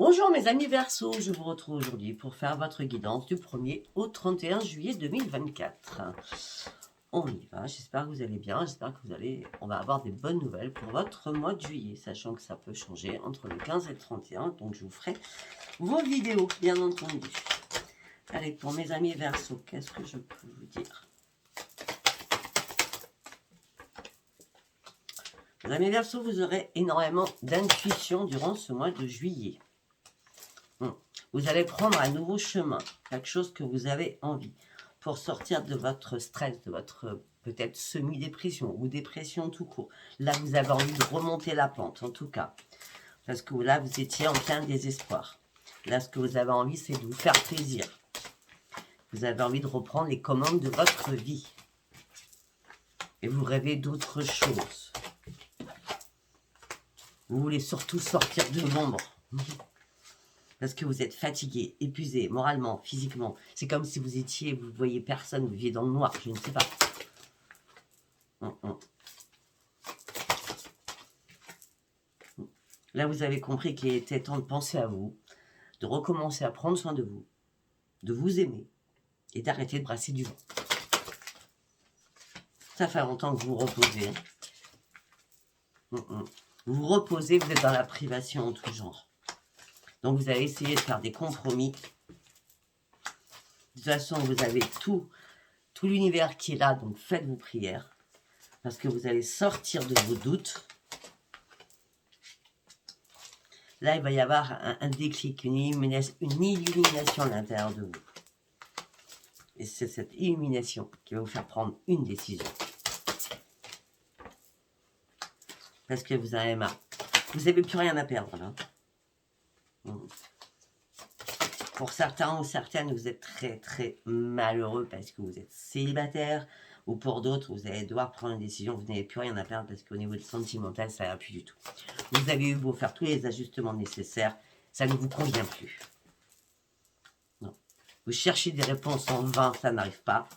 Bonjour mes amis Verseaux, je vous retrouve aujourd'hui pour faire votre guidance du 1er au 31 juillet 2024. On y va, j'espère que vous allez bien, j'espère que on va avoir des bonnes nouvelles pour votre mois de juillet, sachant que ça peut changer entre le 15 et le 31, donc je vous ferai vos vidéos, bien entendu. Allez, pour mes amis Verseaux, qu'est-ce que je peux vous dire? Mes amis Verseaux, vous aurez énormément d'intuition durant ce mois de juillet. Vous allez prendre un nouveau chemin, quelque chose que vous avez envie, pour sortir de votre stress, de votre peut-être semi-dépression ou dépression tout court. Là, vous avez envie de remonter la pente, en tout cas. Parce que là, vous étiez en plein désespoir. Là, ce que vous avez envie, c'est de vous faire plaisir. Vous avez envie de reprendre les commandes de votre vie. Et vous rêvez d'autre chose. Vous voulez surtout sortir de l'ombre. Parce que vous êtes fatigué, épuisé, moralement, physiquement. C'est comme si vous étiez, vous ne voyez personne, vous viviez dans le noir, je ne sais pas. Là, vous avez compris qu'il était temps de penser à vous, de recommencer à prendre soin de vous aimer et d'arrêter de brasser du vent. Ça fait longtemps que vous vous reposez. Vous vous reposez, vous êtes dans la privation en tout genre. Donc, vous allez essayer de faire des compromis. De toute façon, vous avez tout l'univers qui est là, donc faites vos prières. Parce que vous allez sortir de vos doutes. Là, il va y avoir un déclic, une illumination à l'intérieur de vous. Et c'est cette illumination qui va vous faire prendre une décision. Parce que vous avez marre. Vous n'avez plus rien à perdre, là. Pour certains ou certaines, vous êtes très très malheureux parce que vous êtes célibataire, ou pour d'autres, vous allez devoir prendre une décision, vous n'avez plus rien à perdre parce qu'au niveau sentimental, ça va plus du tout. Vous avez eu beau faire tous les ajustements nécessaires, ça ne vous convient plus. Non. Vous cherchez des réponses en vain, ça n'arrive pas.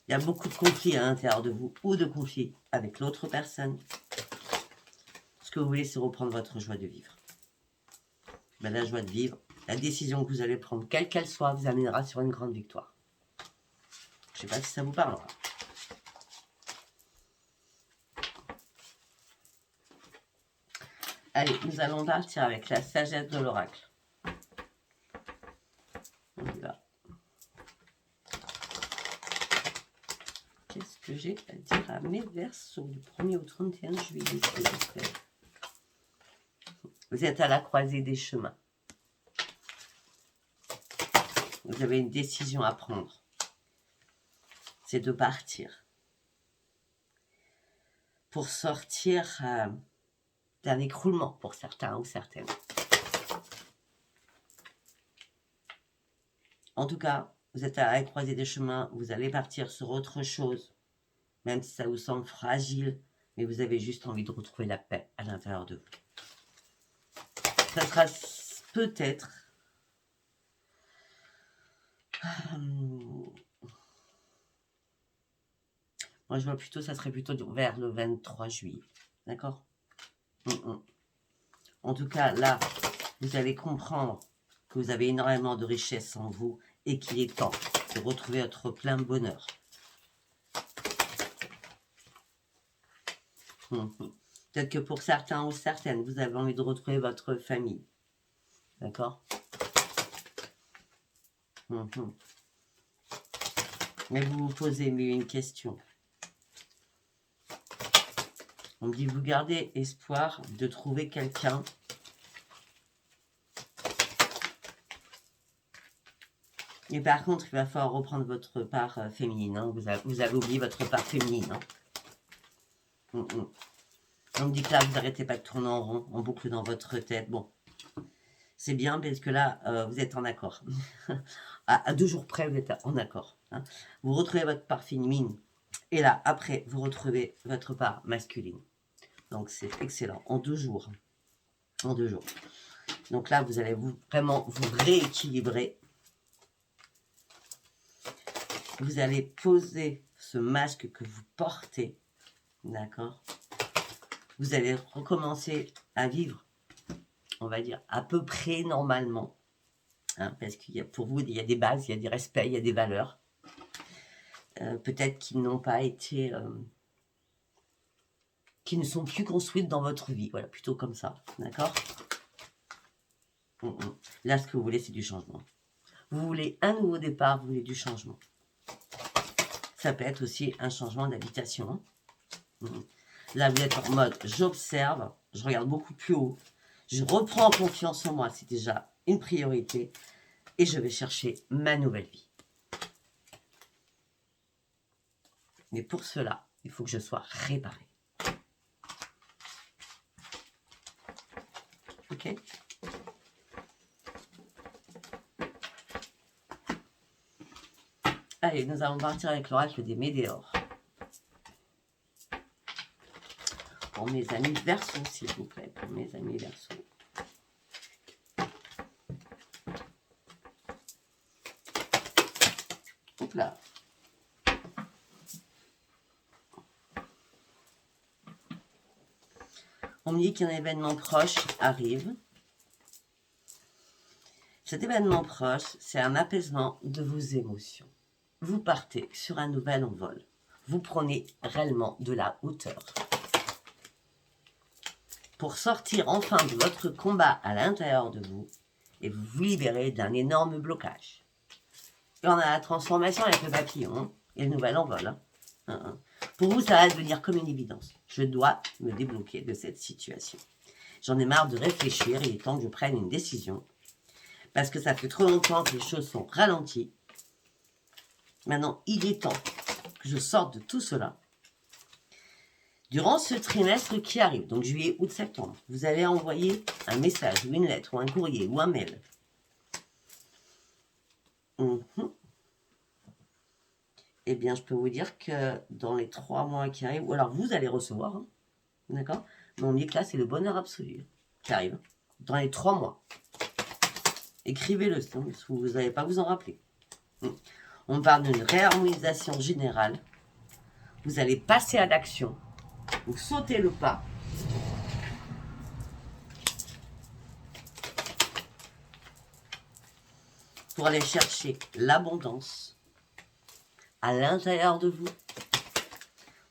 Il y a beaucoup de conflits à l'intérieur de vous, ou de conflits avec l'autre personne. Ce que vous voulez, c'est reprendre votre joie de vivre. Ben, la joie de vivre, la décision que vous allez prendre, quelle qu'elle soit, vous amènera sur une grande victoire. Je ne sais pas si ça vous parlera. Allez, nous allons partir avec la sagesse de l'oracle. On y va. Qu'est-ce que j'ai à dire à mes Verseaux du 1er au 31 juillet, s'il vous plaît? Vous êtes à la croisée des chemins. Vous avez une décision à prendre. C'est de partir. Pour sortir d'un écroulement pour certains ou certaines. En tout cas, vous êtes à la croisée des chemins, vous allez partir sur autre chose, même si ça vous semble fragile, mais vous avez juste envie de retrouver la paix à l'intérieur de vous. Ça sera peut-être moi, je vois plutôt, ça serait plutôt vers le 23 juillet. D'accord? En tout cas, là, vous allez comprendre que vous avez énormément de richesse en vous et qu'il est temps de retrouver votre plein bonheur. Peut-être que pour certains ou certaines, vous avez envie de retrouver votre famille. D'accord? Mais vous vous posez une question. On me dit, vous gardez espoir de trouver quelqu'un et par contre, il va falloir reprendre votre part féminine. Hein. Vous avez oublié votre part féminine. Hein. On me dit que là, vous n'arrêtez pas de tourner en rond, en boucle dans votre tête. Bon, c'est bien parce que là, vous êtes en accord. à 2 jours près, vous êtes en accord. Hein. Vous retrouvez votre part féminine et là, après, vous retrouvez votre part masculine. Donc, c'est excellent. En 2 jours. En 2 jours. Donc là, vous allez vraiment vous rééquilibrer. Vous allez poser ce masque que vous portez. D'accord? Vous allez recommencer à vivre on va dire, à peu près normalement. Hein, parce qu'il y a, pour vous, il y a des bases, il y a des respects, il y a des valeurs. Peut-être qu'ils n'ont pas été... qui ne sont plus construites dans votre vie. Voilà, plutôt comme ça. D'accord? Là, ce que vous voulez, c'est du changement. Vous voulez un nouveau départ, vous voulez du changement. Ça peut être aussi un changement d'habitation. Là, vous êtes en mode, j'observe, je regarde beaucoup plus haut, je reprends confiance en moi, c'est déjà une priorité, et je vais chercher ma nouvelle vie. Mais pour cela, il faut que je sois réparé. Ok? Allez, nous allons partir avec l'oracle des Médéors. Pour mes amis Verseaux, s'il vous plaît, pour mes amis Verseaux. Hop là. On me dit qu'un événement proche arrive. Cet événement proche, c'est un apaisement de vos émotions. Vous partez sur un nouvel envol. Vous prenez réellement de la hauteur. Pour sortir enfin de votre combat à l'intérieur de vous et vous libérer d'un énorme blocage. Et on a la transformation avec le papillon et le nouvel envol. Pour vous, ça va devenir comme une évidence. Je dois me débloquer de cette situation. J'en ai marre de réfléchir, il est temps que je prenne une décision. Parce que ça fait trop longtemps que les choses sont ralenties. Maintenant, il est temps que je sorte de tout cela. Durant ce trimestre qui arrive, donc juillet, août, septembre, vous allez envoyer un message ou une lettre ou un courrier ou un mail. Eh bien, je peux vous dire que dans les 3 mois qui arrivent, ou alors vous allez recevoir, d'accord? Mais on dit que là, c'est le bonheur absolu qui arrive dans les 3 mois. Écrivez-le, vous n'allez pas vous en rappeler. On parle d'une réharmonisation générale. Vous allez passer à l'action. Vous sautez le pas. Pour aller chercher l'abondance à l'intérieur de vous.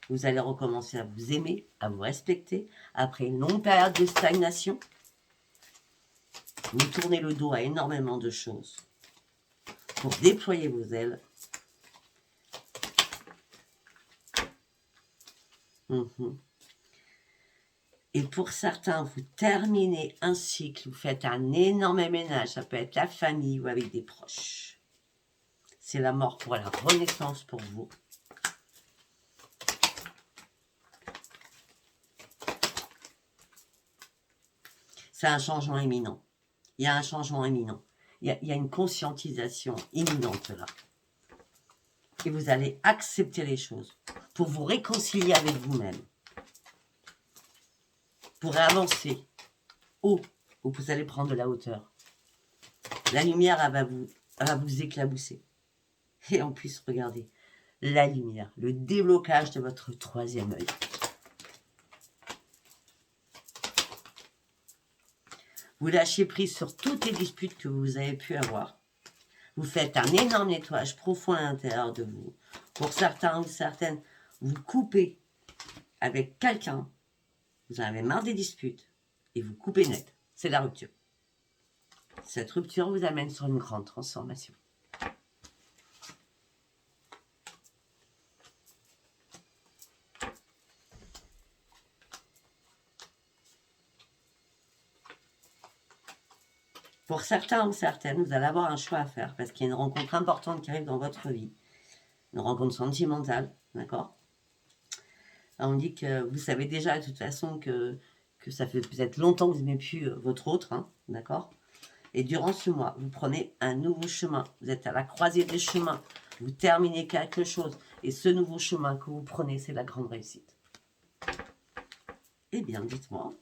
Vous allez recommencer à vous aimer, à vous respecter. Après une longue période de stagnation, vous tournez le dos à énormément de choses. Pour déployer vos ailes. Et pour certains, vous terminez un cycle, vous faites un énorme ménage, ça peut être la famille ou avec des proches. C'est la mort pour la renaissance pour vous. C'est un changement imminent. Il y a un changement imminent. Il y a une conscientisation imminente là. Et vous allez accepter les choses pour vous réconcilier avec vous-même. Pour avancer haut, où vous allez prendre de la hauteur. La lumière, elle va vous éclabousser. Et en plus, regardez, la lumière, le déblocage de votre 3e œil. Vous lâchez prise sur toutes les disputes que vous avez pu avoir. Vous faites un énorme nettoyage profond à l'intérieur de vous. Pour certains ou certaines, vous coupez avec quelqu'un. Vous en avez marre des disputes. Et vous coupez net. C'est la rupture. Cette rupture vous amène sur une grande transformation. Pour certains ou certaines, vous allez avoir un choix à faire parce qu'il y a une rencontre importante qui arrive dans votre vie. Une rencontre sentimentale, d'accord? On dit que vous savez déjà de toute façon que ça fait peut-être longtemps que vous n'aimez plus votre autre, hein, d'accord? Et durant ce mois, vous prenez un nouveau chemin. Vous êtes à la croisée des chemins. Vous terminez quelque chose. Et ce nouveau chemin que vous prenez, c'est la grande réussite. Eh bien, dites-moi.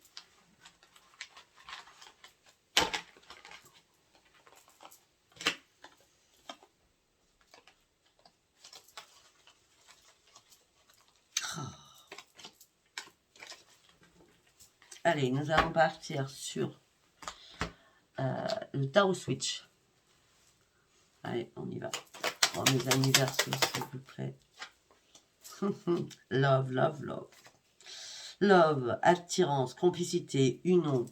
Allez, nous allons partir sur le Tarot Switch. Allez, on y va. Oh, mes amis Verseaux, s'il vous plaît. Love, love, love. Love, attirance, complicité, union,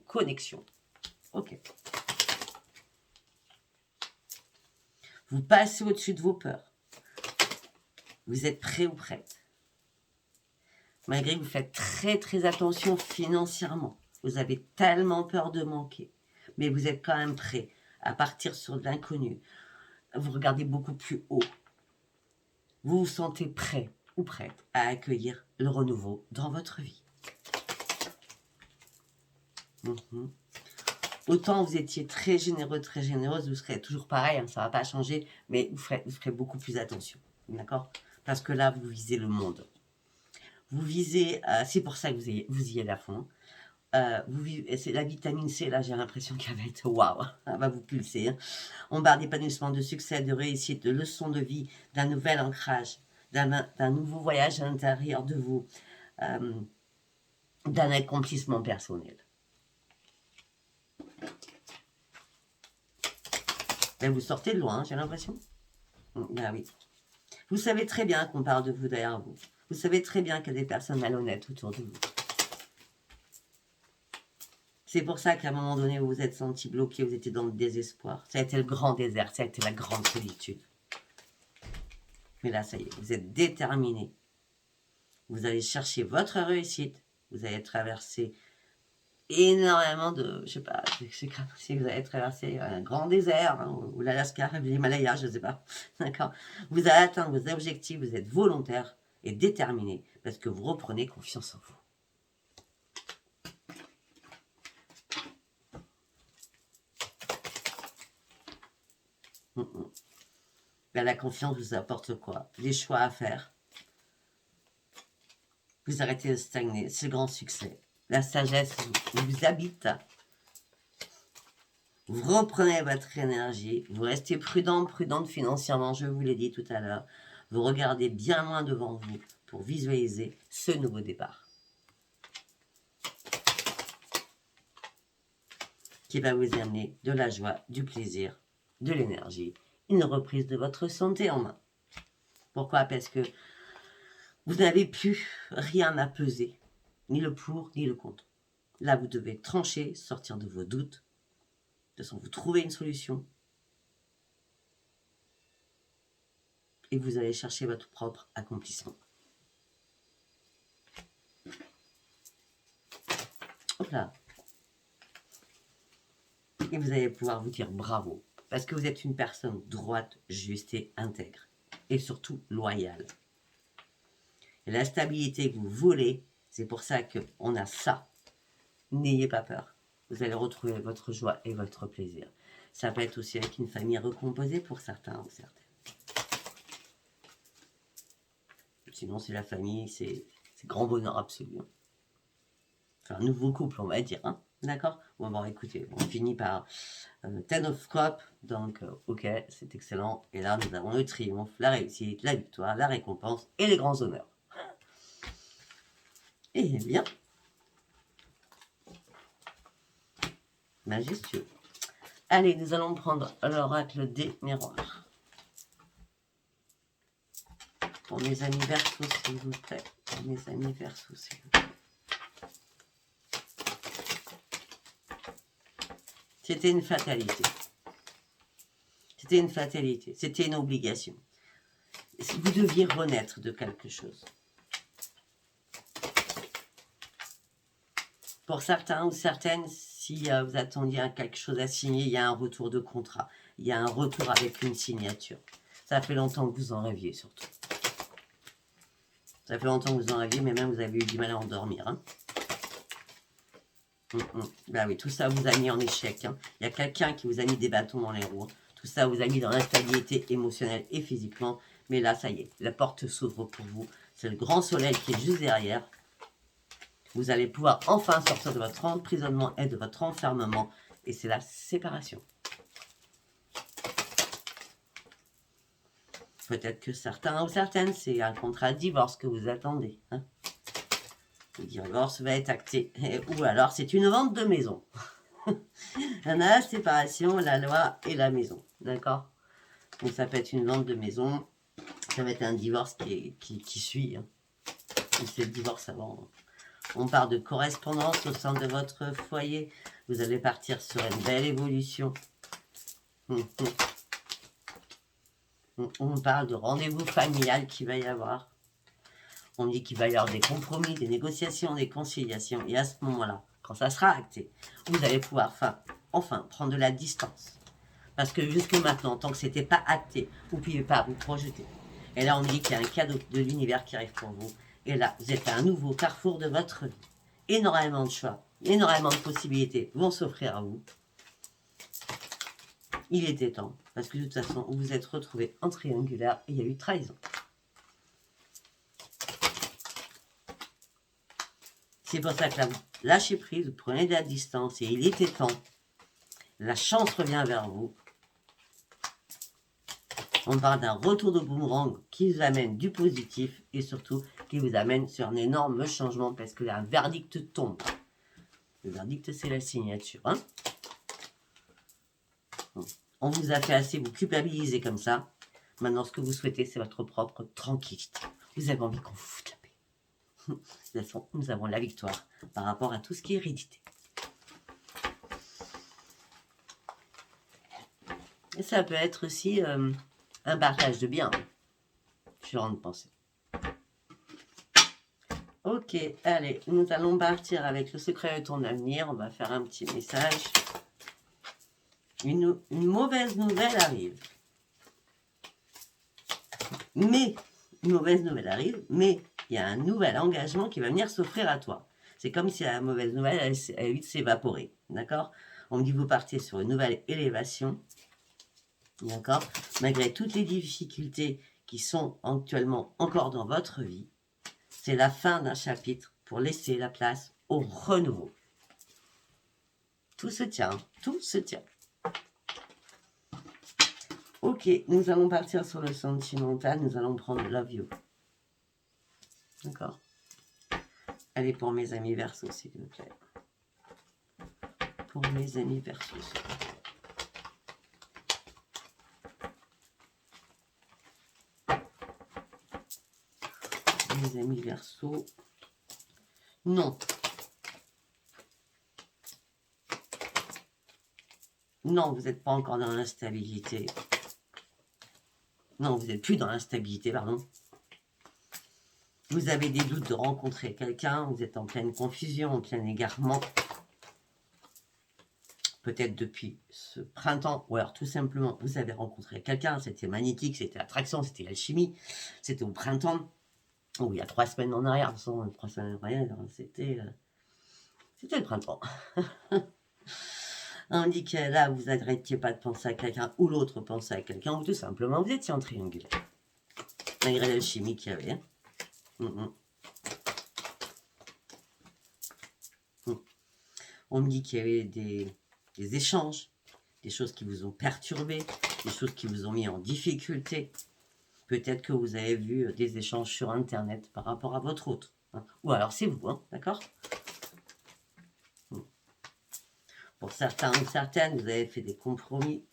connexion. Ok. Vous passez au-dessus de vos peurs. Vous êtes prêt ou prête. Malgré que vous faites très très attention financièrement. Vous avez tellement peur de manquer. Mais vous êtes quand même prêt à partir sur de l'inconnu. Vous regardez beaucoup plus haut. Vous vous sentez prêt ou prête à accueillir le renouveau dans votre vie. Autant vous étiez très généreux, très généreuse, vous serez toujours pareil, hein, ça ne va pas changer, mais vous ferez beaucoup plus attention. D'accord? Parce que là, vous visez le monde. Vous visez, c'est pour ça que vous y êtes à fond. C'est la vitamine C, là, j'ai l'impression qu'elle va être waouh, elle va vous pulser. Hein. On parle d'épanouissement, de succès, de réussite, de leçons de vie, d'un nouvel ancrage, d'un nouveau voyage à l'intérieur de vous, d'un accomplissement personnel. Ben, vous sortez de loin, j'ai l'impression. Ben oui. Vous savez très bien qu'on parle de vous derrière vous. Vous savez très bien qu'il y a des personnes malhonnêtes autour de vous. C'est pour ça qu'à un moment donné, vous vous êtes senti bloqué, vous étiez dans le désespoir. Ça a été le grand désert, ça a été la grande solitude. Mais là, ça y est, vous êtes déterminé. Vous allez chercher votre réussite. Vous allez traverser énormément de, je sais pas, c'est comme si vous allez traverser un grand désert, hein, ou l'Alaska, l'Himalaya, je sais pas. D'accord. Vous allez atteindre vos objectifs, vous êtes volontaire et déterminé parce que vous reprenez confiance en vous. Ben, la confiance vous apporte quoi? Les choix à faire. Vous arrêtez de stagner, c'est le grand succès. La sagesse vous habite. Vous reprenez votre énergie, vous restez prudente financièrement, je vous l'ai dit tout à l'heure. Vous regardez bien loin devant vous pour visualiser ce nouveau départ. Qui va vous amener de la joie, du plaisir, de l'énergie, une reprise de votre santé en main. Pourquoi? Parce que vous n'avez plus rien à peser, ni le pour, ni le contre. Là, vous devez trancher, sortir de vos doutes. De toute façon, vous trouvez une solution. Et vous allez chercher votre propre accomplissement. Hop là. Et vous allez pouvoir vous dire bravo. Parce que vous êtes une personne droite, juste et intègre. Et surtout loyale. Et la stabilité que vous voulez, c'est pour ça qu'on a ça. N'ayez pas peur. Vous allez retrouver votre joie et votre plaisir. Ça peut être aussi avec une famille recomposée pour certains ou certaines. Sinon, c'est la famille, c'est grand bonheur absolu. Enfin, un nouveau couple, on va dire. Hein. D'accord? Bon, écoutez, on finit par Ten of Cups. Donc, ok, c'est excellent. Et là, nous avons le triomphe, la réussite, la victoire, la récompense et les grands honneurs. Eh bien, majestueux. Allez, nous allons prendre l'oracle des miroirs. Pour mes amis Verseaux, s'il vous plaît. Pour mes amis Verseaux, s'il vous plaît. C'était une fatalité. C'était une fatalité. C'était une obligation. Vous deviez renaître de quelque chose. Pour certains ou certaines, si vous attendiez à quelque chose à signer, il y a un retour de contrat. Il y a un retour avec une signature. Ça fait longtemps que vous en rêviez, surtout. Ça fait longtemps que vous en rêviez, mais même vous avez eu du mal à endormir. Hein. Ben oui, tout ça vous a mis en échec. Hein. Il y a quelqu'un qui vous a mis des bâtons dans les roues. Tout ça vous a mis dans l'instabilité émotionnelle et physiquement. Mais là, ça y est, la porte s'ouvre pour vous. C'est le grand soleil qui est juste derrière. Vous allez pouvoir enfin sortir de votre emprisonnement et de votre enfermement. Et c'est la séparation. Peut-être que certains ou certaines, c'est un contrat de divorce que vous attendez. Hein. Le divorce va être acté. Ou alors, c'est une vente de maison. Il y en a la séparation, la loi et la maison. D'accord? Donc ça peut être une vente de maison, ça va être un divorce qui suit. Hein. C'est le divorce avant. On parle de correspondance au sein de votre foyer. Vous allez partir sur une belle évolution. On parle de rendez-vous familial qu'il va y avoir. On dit qu'il va y avoir des compromis, des négociations, des conciliations. Et à ce moment-là, quand ça sera acté, vous allez pouvoir enfin prendre de la distance. Parce que jusque maintenant, tant que ce n'était pas acté, vous ne pouviez pas vous projeter. Et là, on me dit qu'il y a un cadeau de l'univers qui arrive pour vous. Et là, vous êtes à un nouveau carrefour de votre vie. Énormément de choix, énormément de possibilités vont s'offrir à vous. Il était temps, parce que de toute façon, vous vous êtes retrouvés en triangulaire et il y a eu trahison. C'est pour ça que là, vous lâchez prise, vous prenez de la distance et il était temps. La chance revient vers vous. On parle d'un retour de boomerang qui vous amène du positif et surtout qui vous amène sur un énorme changement parce que là, un verdict tombe. Le verdict, c'est la signature. Hein. On vous a fait assez vous culpabiliser comme ça. Maintenant, ce que vous souhaitez, c'est votre propre tranquillité. Vous avez envie qu'on vous foute la paix. De toute façon, nous avons la victoire par rapport à tout ce qui est hérédité. Et ça peut être aussi un partage de biens. Je suis en train de penser. Ok, allez, nous allons partir avec le secret de ton avenir. On va faire un petit message. Une mauvaise nouvelle arrive. Mais, une mauvaise nouvelle arrive, mais il y a un nouvel engagement qui va venir s'offrir à toi. C'est comme si la mauvaise nouvelle allait vite s'évaporer. D'accord? On me dit que vous partez sur une nouvelle élévation. D'accord? Malgré toutes les difficultés qui sont actuellement encore dans votre vie, c'est la fin d'un chapitre pour laisser la place au renouveau. Tout se tient, tout se tient. Ok, nous allons partir sur le sentimental, nous allons prendre Love You. D'accord? Allez, pour mes amis Verseau, s'il vous plaît. Pour mes amis Verseau, s'il vous plaît. Mes amis Verseau. Non. Non, vous n'êtes pas encore dans l'instabilité. Non, vous n'êtes plus dans l'instabilité, pardon. Vous avez des doutes de rencontrer quelqu'un, vous êtes en pleine confusion, en plein égarement. Peut-être depuis ce printemps, ou alors tout simplement, vous avez rencontré quelqu'un, c'était magnétique, c'était l'attraction, c'était l'alchimie, c'était au printemps, ou il y a 3 semaines en arrière, de toute façon, 3 semaines en arrière, c'était le printemps. On dit que là, vous n'arrêtiez pas de penser à quelqu'un, ou l'autre pensait à quelqu'un, ou tout simplement, vous étiez en triangulaire. Malgré l'alchimie qu'il y avait. On me dit qu'il y avait des échanges, des choses qui vous ont perturbé, des choses qui vous ont mis en difficulté. Peut-être que vous avez vu des échanges sur Internet par rapport à votre autre. Hein. Ou alors c'est vous, hein, d'accord? Pour certains ou certaines, vous avez fait des compromis.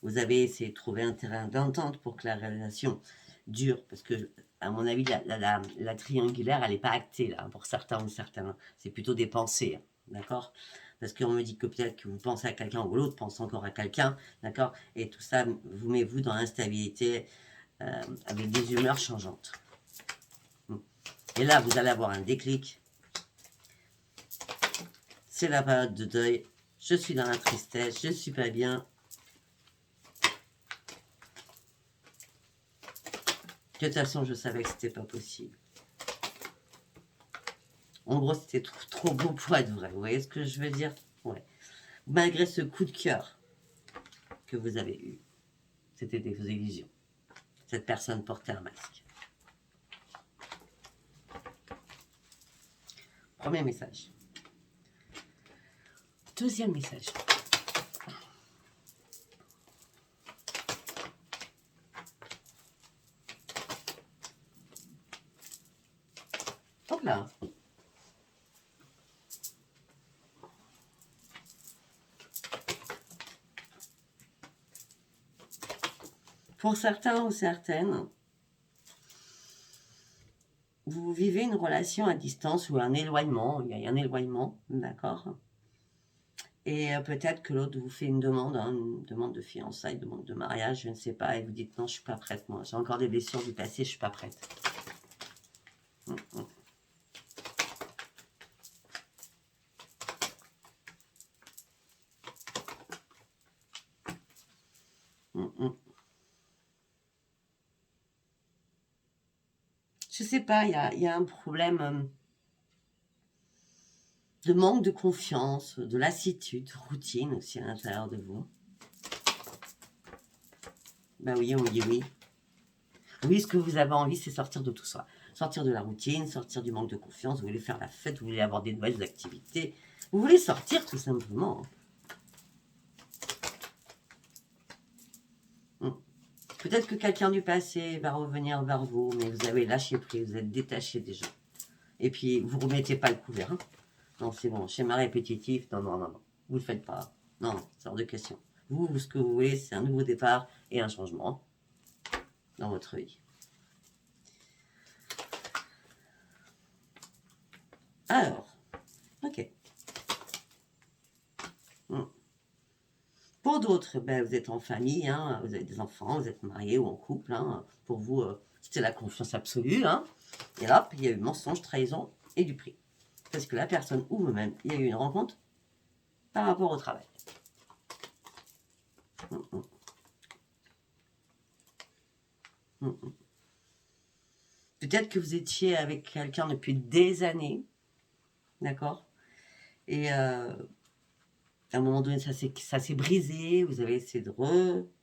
Vous avez essayé de trouver un terrain d'entente pour que la relation dure. Parce que, à mon avis, la triangulaire, elle n'est pas actée, là, pour certains ou certains. C'est plutôt des pensées, hein, d'accord? Parce qu'on me dit que peut-être que vous pensez à quelqu'un ou l'autre pense encore à quelqu'un, d'accord? Et tout ça vous met vous dans l'instabilité avec des humeurs changeantes. Et là, vous allez avoir un déclic. C'est la période de deuil. Je suis dans la tristesse, je ne suis pas bien. De toute façon, je savais que c'était pas possible. En gros, c'était trop beau pour être vrai. Vous voyez ce que je veux dire? Ouais. Malgré ce coup de cœur que vous avez eu, c'était des illusions. Cette personne portait un masque. Premier message. Deuxième message. Hop là. Pour certains ou certaines, vous vivez une relation à distance ou un éloignement, il y a un éloignement, d'accord? Et peut-être que l'autre vous fait une demande, hein, une demande de fiançailles, une demande de mariage, je ne sais pas, et vous dites non, je suis pas prête, moi, j'ai encore des blessures du passé, je suis pas prête. Mm, mm. Mm, mm. Je sais pas, il y a un problème de manque de confiance, de lassitude, de routine aussi à l'intérieur de vous. Ben oui, on me dit oui. Oui, ce que vous avez envie, c'est sortir de tout ça. Sortir de la routine, sortir du manque de confiance, vous voulez faire la fête, vous voulez avoir des nouvelles activités. Vous voulez sortir tout simplement. Peut-être que quelqu'un du passé va revenir vers vous, mais vous avez lâché prise, vous êtes détaché déjà. Et puis, vous ne remettez pas le couvert. Hein. Non, c'est bon, schéma répétitif, non, non, non, non. Vous ne le faites pas. Non, c'est hors de question. Vous, ce que vous voulez, c'est un nouveau départ et un changement dans votre vie. Alors, ok. Pour d'autres, ben, vous êtes en famille, hein, vous avez des enfants, vous êtes marié ou en couple. Hein, pour vous, c'était la confiance absolue. Hein, et hop, il y a eu mensonge, trahison et du prix. Parce que la personne ou vous-même, il y a eu une rencontre par rapport au travail. Peut-être que vous étiez avec quelqu'un depuis des années, d'accord? Et à un moment donné, ça s'est brisé, vous avez essayé de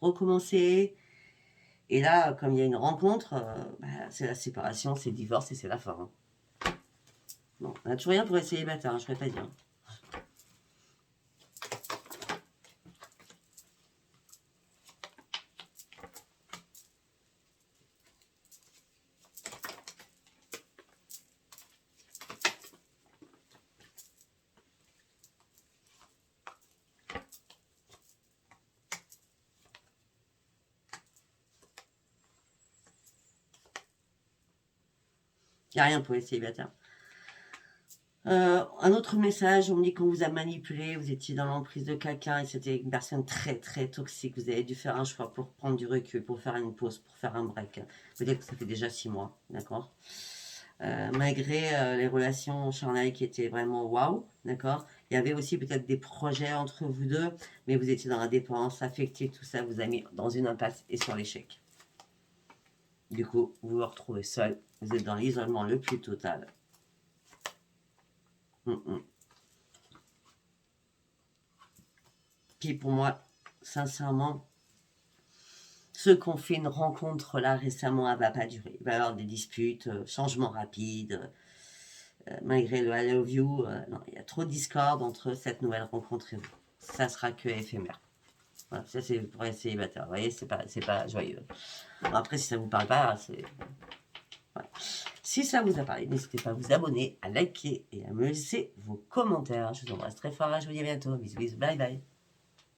recommencer. Et là, comme il y a une rencontre, bah, c'est la séparation, c'est le divorce et c'est la fin. Hein. Bon, on n'a toujours rien pour être célibataire, hein, je ne pourrais pas dire. Il n'y a rien pour être célibataire. Un autre message, on me dit qu'on vous a manipulé, vous étiez dans l'emprise de quelqu'un et c'était une personne très très toxique. Vous avez dû faire un choix pour prendre du recul, pour faire une pause, pour faire un break. Peut-être que ça fait déjà 6 mois, d'accord. Malgré les relations charnelles qui étaient vraiment waouh, d'accord. Il y avait aussi peut-être des projets entre vous deux, mais vous étiez dans la dépendance affective, tout ça vous a mis dans une impasse et sur l'échec. Du coup, vous vous retrouvez seul, vous êtes dans l'isolement le plus total. Puis pour moi, sincèrement, ceux qui ont fait une rencontre là récemment, elle ne va pas durer. Il va y avoir des disputes, changements rapides, malgré le I love you. Non, il y a trop de discorde entre cette nouvelle rencontre et vous. Ça sera que éphémère. Voilà, ça c'est pour les célibataires. Vous voyez, c'est pas joyeux. Bon, après, si ça ne vous parle pas, c'est... Voilà. Si ça vous a parlé, n'hésitez pas à vous abonner, à liker et à me laisser vos commentaires. Je vous embrasse très fort, je vous dis à bientôt. Bisous, bisous, bye bye.